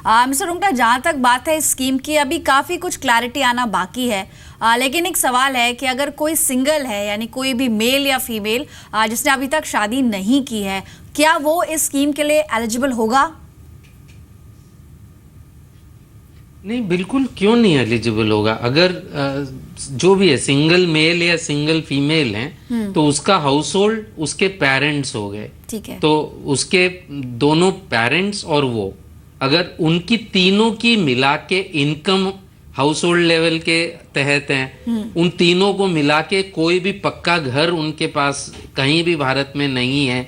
Mister Rungta, जहाँ तक बात है इस स्कीम की, अभी काफ़ी कुछ क्लैरिटी आना बाकी है। लेकिन एक सवाल है कि अगर कोई सिंगल है, यानी कोई भी मेल या फीमेल जिसने अभी तक शादी नहीं की है, क्या वो इस स्कीम के लिए एलिजिबल होगा? नहीं, बिल्कुल क्यों नहीं एलिजिबल होगा। अगर जो भी है सिंगल मेल या सिंगल फीमेल है तो उसका हाउस होल्ड उसके पेरेंट्स हो गए, ठीक है। तो उसके दोनों पेरेंट्स और वो, अगर उनकी तीनों की मिला के इनकम हाउस होल्ड लेवल के तहत हैं, उन तीनों को मिला के कोई भी पक्का घर उनके पास कहीं भी भारत में नहीं है,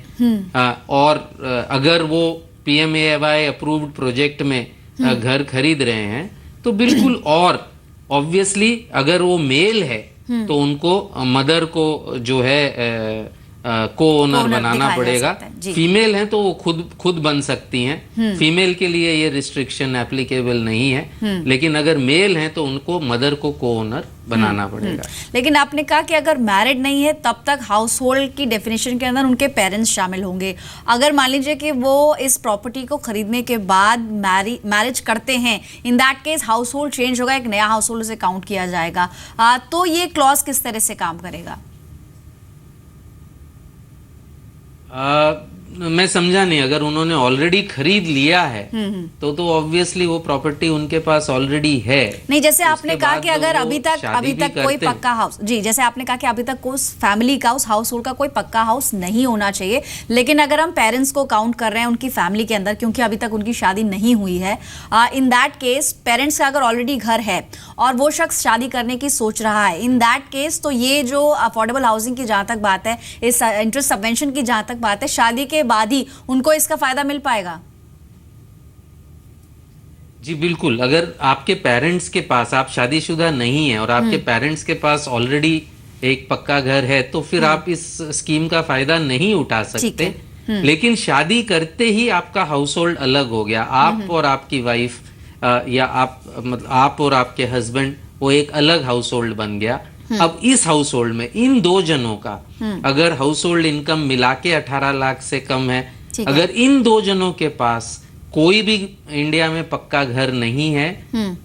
और अगर वो PMAY अप्रूव्ड प्रोजेक्ट में घर खरीद रहे हैं तो बिल्कुल, और ऑब्वियसली अगर वो मेल है तो उनको मदर को जो है को ओनर बनाना पड़ेगा। फीमेल हैं तो वो खुद बन सकती हैं, फीमेल के लिए ये रिस्ट्रिक्शन एप्लीकेबल नहीं है, लेकिन अगर मेल हैं तो उनको मदर को ओनर बनाना पड़ेगा। लेकिन आपने कहा कि अगर मैरिड नहीं है तब तक हाउस होल्ड की डेफिनेशन के अंदर उनके पेरेंट्स शामिल होंगे। अगर मान लीजिए कि वो इस प्रॉपर्टी को खरीदने के बाद मैरिज करते हैं, in that case house hold change होगा, एक नया हाउस होल्ड से काउंट किया जाएगा। तो ये क्लॉज किस तरह से काम करेगा? मैं समझा नहीं। अगर उन्होंने ऑलरेडी खरीद लिया है तो ऑब्वियसली वो प्रॉपर्टी उनके पास ऑलरेडी है। नहीं, जैसे आपने कहा कि अगर अभी तक कोई पक्का हाउस, जी, जैसे आपने कहा कि अभी तक उस फैमिली का, उस हाउस होल्ड का कोई पक्का हाउस नहीं होना चाहिए, लेकिन अगर हम पेरेंट्स को काउंट कर रहे हैं उनकी फैमिली के अंदर, क्योंकि अभी तक उनकी शादी नहीं हुई है, इन दैट केस पेरेंट्स का अगर ऑलरेडी घर है और वो शख्स शादी करने की सोच रहा है, इन दैट केस तो ये जो अफोर्डेबल हाउसिंग की जहां तक बात है, इस इंटरेस्ट सबवेंशन की जहां तक बात है, शादी के बाद ही उनको इसका फायदा मिल पाएगा। जी बिल्कुल। अगर आपके पेरेंट्स के पास, आप शादीशुदा नहीं है और आपके पेरेंट्स के पास ऑलरेडी एक पक्का घर है, तो फिर आप इस स्कीम का फायदा नहीं उठा सकते। लेकिन शादी करते ही आपका हाउस होल्ड अलग हो गया, आप और आपकी वाइफ या आप और आपके हस्बैंड, वो एक अलग हाउस होल्ड बन गया। अब इस हाउस होल्ड में इन दो जनों का अगर हाउस होल्ड इनकम मिला के 18 लाख से कम है, अगर इन दो जनों के पास कोई भी इंडिया में पक्का घर नहीं है,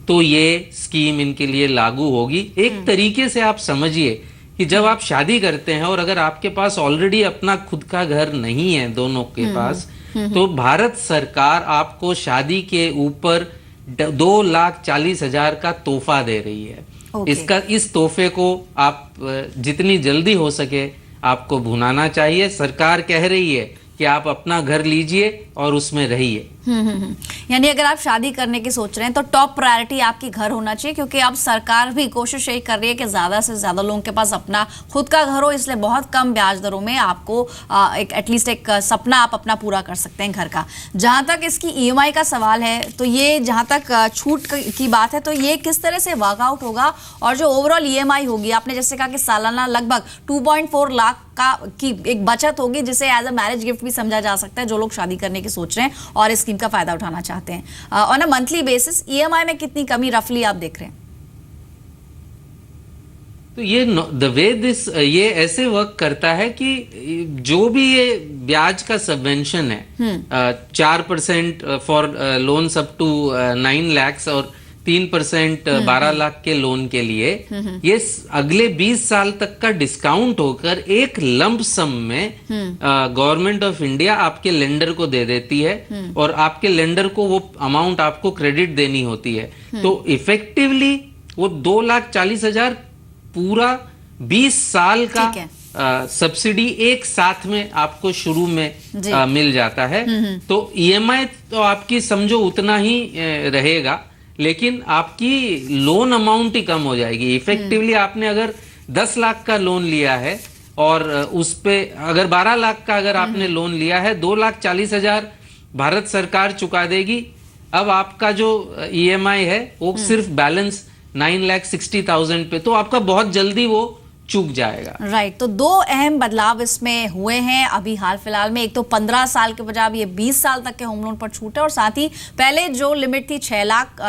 तो ये स्कीम इनके लिए लागू होगी। एक तरीके से आप समझिए कि जब आप शादी करते हैं और अगर आपके पास ऑलरेडी अपना खुद का घर नहीं है दोनों के पास, तो भारत सरकार आपको शादी के ऊपर 2,40,000 का तोहफा दे रही है। इस तोहफे को आप जितनी जल्दी हो सके आपको भुनाना चाहिए। सरकार कह रही है कि आप अपना घर लीजिए और उसमें रहिए। यानी अगर आप शादी करने की सोच रहे हैं तो टॉप प्रायोरिटी आपकी घर होना चाहिए, क्योंकि अब सरकार भी कोशिश यही कर रही है कि ज्यादा से ज्यादा लोगों के पास अपना खुद का घर हो, इसलिए बहुत कम ब्याज दरों में आपको एटलीस्ट एक सपना आप अपना पूरा कर सकते हैं घर का। जहां तक इसकी EMI का सवाल है, तो ये जहां तक छूट की बात है, तो ये किस तरह से वर्कआउट होगा, और जो ओवरऑल EMI होगी, आपने जैसे कहा कि सालाना लगभग 2.4 लाख की एक बचत होगी, जिसे एज अ मैरिज गिफ्ट भी समझा जा सकता है जो लोग शादी करने की सोच रहे हैं और इस स्कीम का फायदा उठाना चाहते हैं। On a monthly basis EMI में कितनी कमी रफली आप देख रहे हैं? तो ये द वे दिस ये ऐसे वर्क करता है कि जो भी ये ब्याज का सबवेंशन है, 4% for loans up to 9 lakh और 3% 12 लाख के लोन के लिए, ये अगले 20 साल तक का डिस्काउंट होकर एक लंप सम में गवर्नमेंट ऑफ इंडिया आपके लेंडर को दे देती है, और आपके लेंडर को वो अमाउंट आपको क्रेडिट देनी होती है। तो इफेक्टिवली वो 2,40,000 पूरा 20 साल का सब्सिडी एक साथ में आपको शुरू में मिल जाता है। तो EMI तो आपकी समझो उतना ही रहेगा, लेकिन आपकी लोन अमाउंट ही कम हो जाएगी। इफेक्टिवली आपने अगर 10 लाख का लोन लिया है और उस पे अगर 12 लाख का अगर आपने लोन लिया है, 2,40,000 भारत सरकार चुका देगी। अब आपका जो EMI है वो सिर्फ बैलेंस 9,60,000 पे, तो आपका बहुत जल्दी वो चूक जाएगा। राइट। तो दो अहम बदलाव इसमें हुए हैं अभी हाल फिलहाल में। एक तो 15 साल के बजाय अब ये 20 साल तक के होम लोन पर छूट है, और साथ ही पहले जो लिमिट थी 6 लाख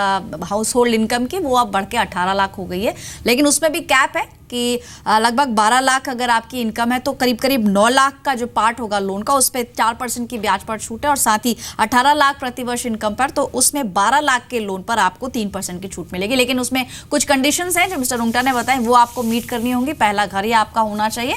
हाउस होल्ड इनकम की, वो अब बढ़ के 18 लाख हो गई है, लेकिन उसमें भी कैप है कि लगभग 12 लाख अगर आपकी इनकम है तो करीब करीब 9 लाख का जो पार्ट होगा लोन का, उस पर 4% की ब्याज पर छूट है, और साथ ही 18 लाख प्रतिवर्ष इनकम पर, तो उसमें 12 लाख के लोन पर आपको 3% की छूट मिलेगी। लेकिन उसमें कुछ कंडीशंस हैं जो मिस्टर रुंगटा ने बताए, वो आपको मीट करनी होंगी। पहला घर ही आपका होना चाहिए।